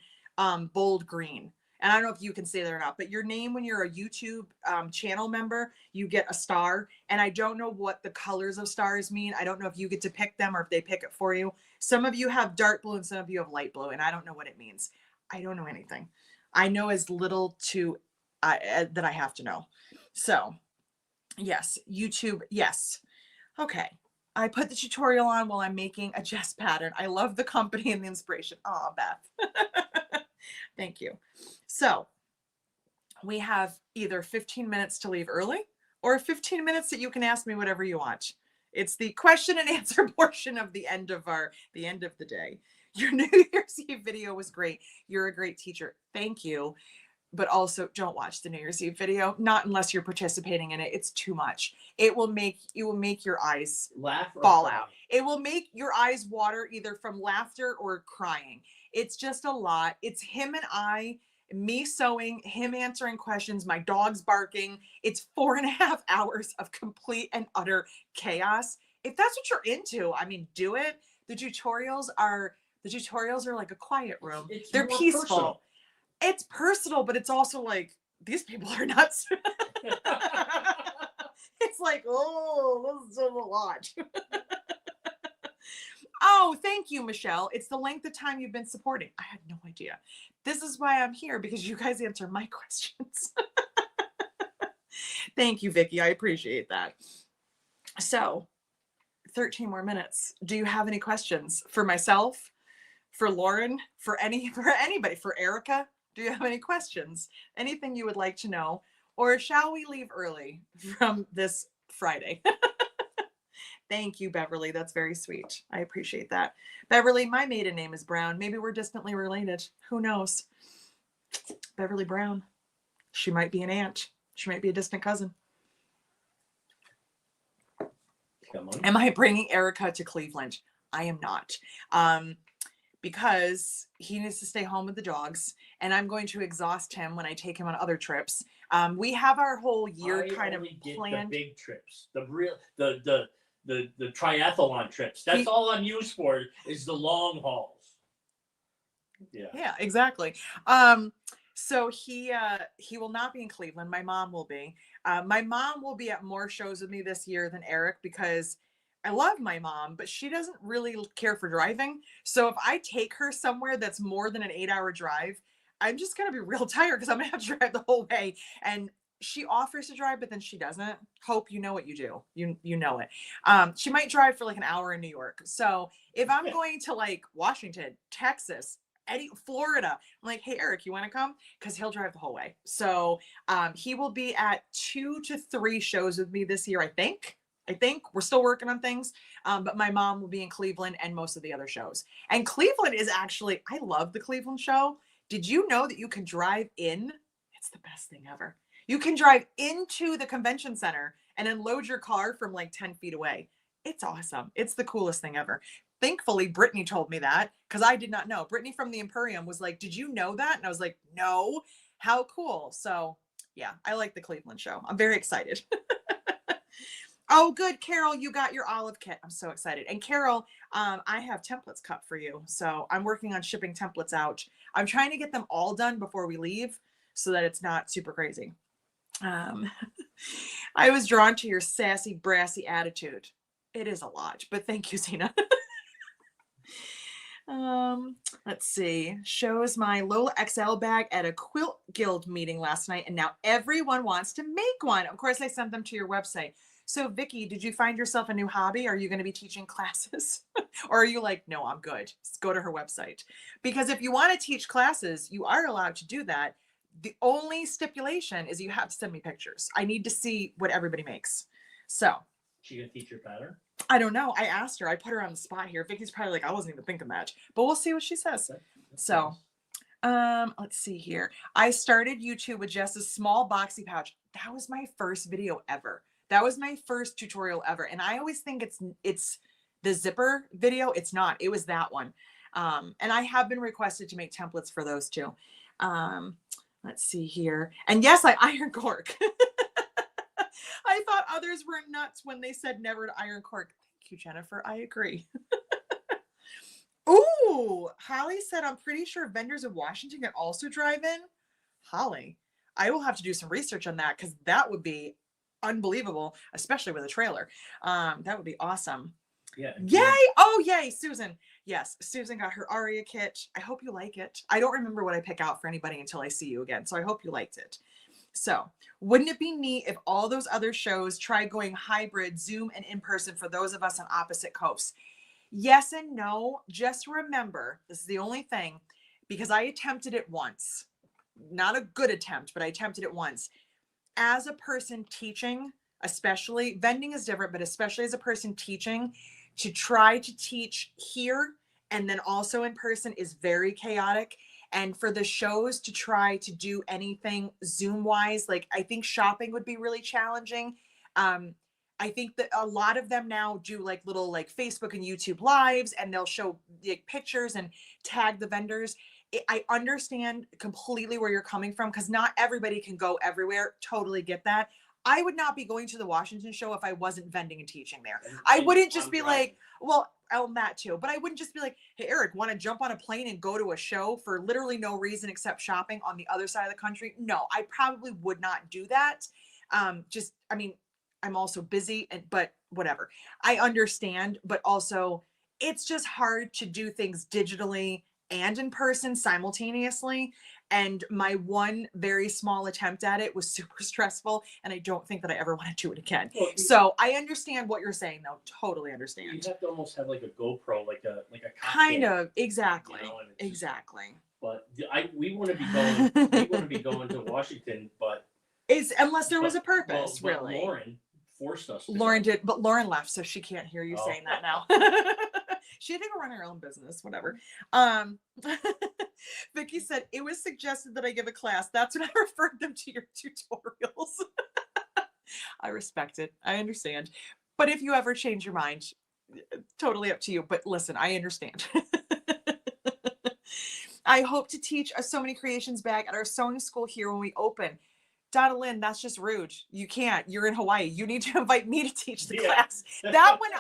bold green. And I don't know if you can say that or not, but your name when you're a YouTube channel member, you get a star. And I don't know what the colors of stars mean. I don't know if you get to pick them or if they pick it for you. Some of you have dark blue and some of you have light blue, and I don't know what it means. I don't know anything. I know as little to that I have to know. So yes, YouTube, yes. Okay. I put the tutorial on while I'm making a Jess pattern. I love the company and the inspiration. Oh, Beth. Thank you. So we have either 15 minutes to leave early or 15 minutes that you can ask me whatever you want. It's the question and answer portion of the end of the day. Your New Year's Eve video was great. You're a great teacher. Thank you. But also don't watch the New Year's Eve video, not unless you're participating in it. It's too much. It will make your eyes fall out. It will make your eyes water either from laughter or crying. It's just a lot. It's him and I, me sewing, him answering questions, my dog's barking. It's 4.5 hours of complete and utter chaos. If that's what you're into, I mean, do it. The tutorials are like a quiet room. They're peaceful. Personal. It's personal, but it's also like, these people are nuts. It's like, oh, this is a lot. Oh, thank you, Michelle. It's the length of time you've been supporting. I had no idea. This is why I'm here, because you guys answer my questions. Thank you, Vicky. I appreciate that. So 13 more minutes. Do you have any questions for myself, for Lauren, for anybody, for Erica? Do you have any questions? Anything you would like to know? Or shall we leave early from this Friday? Thank you, Beverly. That's very sweet. I appreciate that. Beverly, my maiden name is Brown. Maybe we're distantly related. Who knows? Beverly Brown. She might be an aunt. She might be a distant cousin. Come on. Am I bringing Erica to Cleveland? I am not. Because he needs to stay home with the dogs, and I'm going to exhaust him when I take him on other trips. We have our whole year kind of planned. The big trips, the triathlon trips. That's all I'm used for, is the long hauls. Yeah, exactly. So he will not be in Cleveland. My mom will be. My mom will be at more shows with me this year than Eric, because I love my mom, but she doesn't really care for driving. So if I take her somewhere that's more than an 8-hour drive, I'm just going to be real tired, because I'm going to have to drive the whole way. And she offers to drive, but then she doesn't. Hope you know what you do. You know it. She might drive for like an hour in New York. So if I'm going to like Washington, Texas, Florida, I'm like, hey, Eric, you want to come? Because he'll drive the whole way. So he will be at 2 to 3 shows with me this year, I think we're still working on things, but my mom will be in Cleveland and most of the other shows. And Cleveland is actually, I love the Cleveland show. Did you know that you can drive in? It's the best thing ever. You can drive into the convention center and then load your car from like 10 feet away. It's awesome. It's the coolest thing ever. Thankfully, Brittany told me that, because I did not know. Brittany from the Emporium was like, did you know that? And I was like, no. How cool. So yeah, I like the Cleveland show. I'm very excited. Oh, good, Carol, you got your olive kit. I'm so excited. And Carol, I have templates cut for you. So I'm working on shipping templates out. I'm trying to get them all done before we leave so that it's not super crazy. I was drawn to your sassy, brassy attitude. It is a lot, but thank you, Zena. Let's see. Shows my Lola XL bag at a quilt guild meeting last night, and now everyone wants to make one. Of course, I sent them to your website. So Vicky, did you find yourself a new hobby? Are you going to be teaching classes? Or are you like, no, I'm good. Just go to her website. Because if you want to teach classes, you are allowed to do that. The only stipulation is you have to send me pictures. I need to see what everybody makes. So. She going to teach your pattern? I don't know. I asked her. I put her on the spot here. Vicky's probably like, I wasn't even thinking that. But we'll see what she says. So Let's see here. I started YouTube with just a small boxy pouch. That was my first video ever. That was my first tutorial ever. And I always think it's the zipper video. It's not. It was that one. And I have been requested to make templates for those too. Let's see here. And yes, I iron cork. I thought others were nuts when they said never to iron cork. Thank you, Jennifer. I agree. Ooh, Holly said, I'm pretty sure vendors in Washington can also drive in. Holly, I will have to do some research on that because that would be unbelievable, especially with a trailer. That would be awesome. Yeah. Yay! Oh, yay, Susan. Yes, Susan got her Arya kit. I hope you like it. I don't remember what I pick out for anybody until I see you again, so I hope you liked it. So, wouldn't it be neat if all those other shows tried going hybrid, Zoom and in person for those of us on opposite coasts? Yes and no. Just remember, this is the only thing, because I attempted it once. Not a good attempt, but I attempted it once. As a person teaching, especially, vending is different, but especially as a person teaching, to try to teach here and then also in person is very chaotic. And for the shows to try to do anything Zoom wise, like I think shopping would be really challenging. I think that a lot of them now do like little like Facebook and YouTube lives, and they'll show like pictures and tag the vendors. I understand completely where you're coming from because not everybody can go everywhere. Totally get that. I would not be going to the Washington show if I wasn't vending and teaching there. I wouldn't just be like, well, on that too, but I wouldn't just be like, hey, Eric, want to jump on a plane and go to a show for literally no reason except shopping on the other side of the country? No, I probably would not do that. I mean, I'm also busy, but whatever. I understand, but also it's just hard to do things digitally and in person simultaneously. And my one very small attempt at it was super stressful, and I don't think that I ever want to do it again. Well, so I understand what you're saying, though. Totally understand. You have to almost have like a GoPro, like a kind of exactly, you know, exactly. But we want to be going. We want to be going to Washington, but it's unless there was a purpose, but really. Lauren forced us. Lauren did, but Lauren left, so she can't hear you saying that now. She had to go run her own business, whatever. Vicky said, it was suggested that I give a class. That's when I referred them to your tutorials. I respect it. I understand. But if you ever change your mind, totally up to you. But listen, I understand. I hope to teach a So Many Creations bag at our sewing school here when we open. Donna Lynn, that's just rude. You can't. You're in Hawaii. You need to invite me to teach the class. That one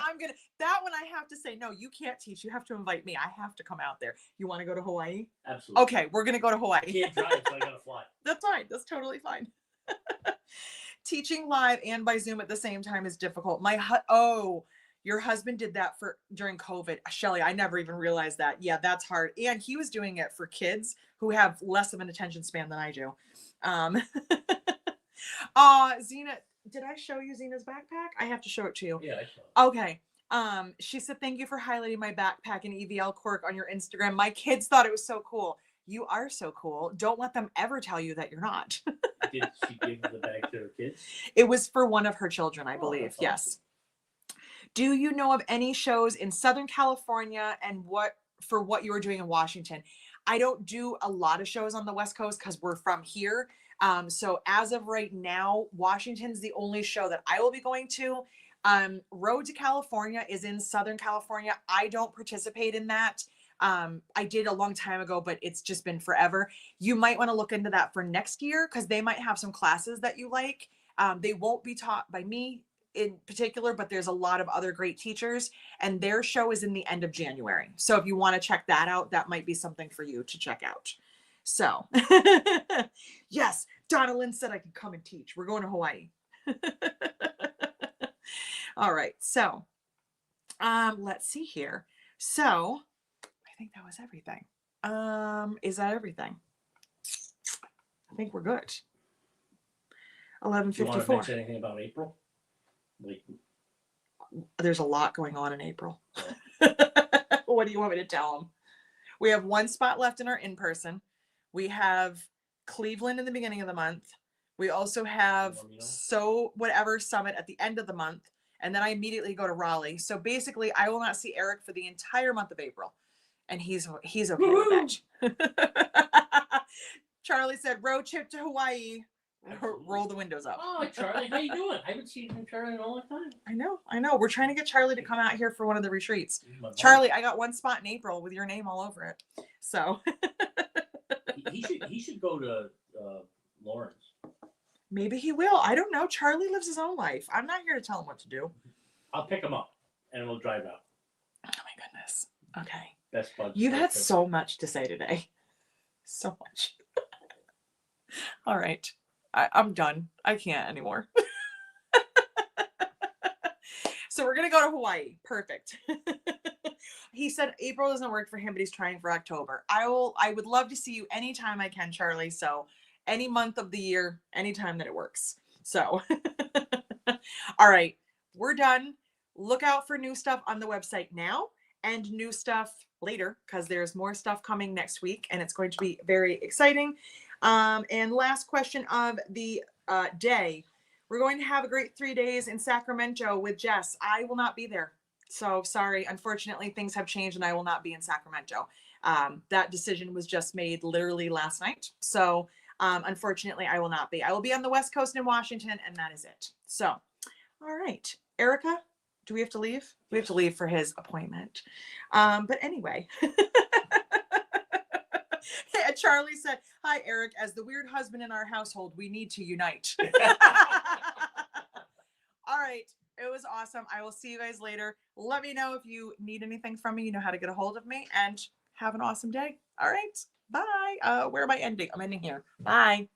I have to say, no, you can't teach. You have to invite me. I have to come out there. You want to go to Hawaii? Absolutely. Okay, we're going to go to Hawaii. I can't drive, so I got to fly. That's fine. That's totally fine. Teaching live and by Zoom at the same time is difficult. Your husband did that during COVID. Shelly, I never even realized that. Yeah, that's hard. And he was doing it for kids who have less of an attention span than I do. Zena, did I show you Zena's backpack? I have to show it to you. Yeah, I saw it. Okay. She said, thank you for highlighting my backpack and EVL cork on your Instagram. My kids thought it was so cool. You are so cool. Don't let them ever tell you that you're not. Did she give the bag to her kids? It was for one of her children, I believe. Yes. Awesome. Do you know of any shows in Southern California and what you were doing in Washington? I don't do a lot of shows on the West Coast because we're from here. So as of right now, Washington's the only show that I will be going to. Road to California is in Southern California. I don't participate in that. I did a long time ago, but it's just been forever. You might want to look into that for next year because they might have some classes that you like. They won't be taught by me in particular, but there's a lot of other great teachers, and their show is in the end of January. So if you want to check that out, that might be something for you to check out. So yes, Donna Lynn said I could come and teach. We're going to Hawaii. All right. So let's see here. So I think that was everything. Is that everything? I think we're good. 11:54. Do you want to mention anything about April? There's a lot going on in April. What do you want me to tell them? We have one spot left in our in-person. We have Cleveland in the beginning of the month. We also have Summit at the end of the month. And then I immediately go to Raleigh. So basically, I will not see Eric for the entire month of April. and he's okay with that. Charlie said, road trip to Hawaii. Roll the windows up. Oh, Charlie, how you doing? I haven't seen Charlie in a long time. I know. We're trying to get Charlie to come out here for one of the retreats. Charlie, I got one spot in April with your name all over it. So he should go to Lawrence. maybe he will. I don't know. Charlie lives his own life. I'm not here to tell him what to do. I'll pick him up and we'll drive out. Oh my goodness. Okay. Best buds. You've had so much to say today. So much. All right. I'm done. I can't anymore. So we're going to go to Hawaii. Perfect. He said April doesn't work for him, but he's trying for October. I would love to see you anytime I can, Charlie. So any month of the year, anytime that it works. So, all right, we're done. Look out for new stuff on the website now and new stuff later, because there's more stuff coming next week and it's going to be very exciting. And last question of the day. We're going to have a great 3 days in Sacramento with Jess. I will not be there. So sorry. Unfortunately, things have changed and I will not be in Sacramento. That decision was just made literally last night. So unfortunately, I will not be. I will be on the West Coast in Washington, and that is it. So, all right. Erica, do we have to leave? We have to leave for his appointment. But anyway. Charlie said, hi, Eric. As the weird husband in our household, we need to unite. All right. It was awesome. I will see you guys later. Let me know if you need anything from me. You know how to get a hold of me, and have an awesome day. All right. Bye. Where am I ending? I'm ending here. Bye.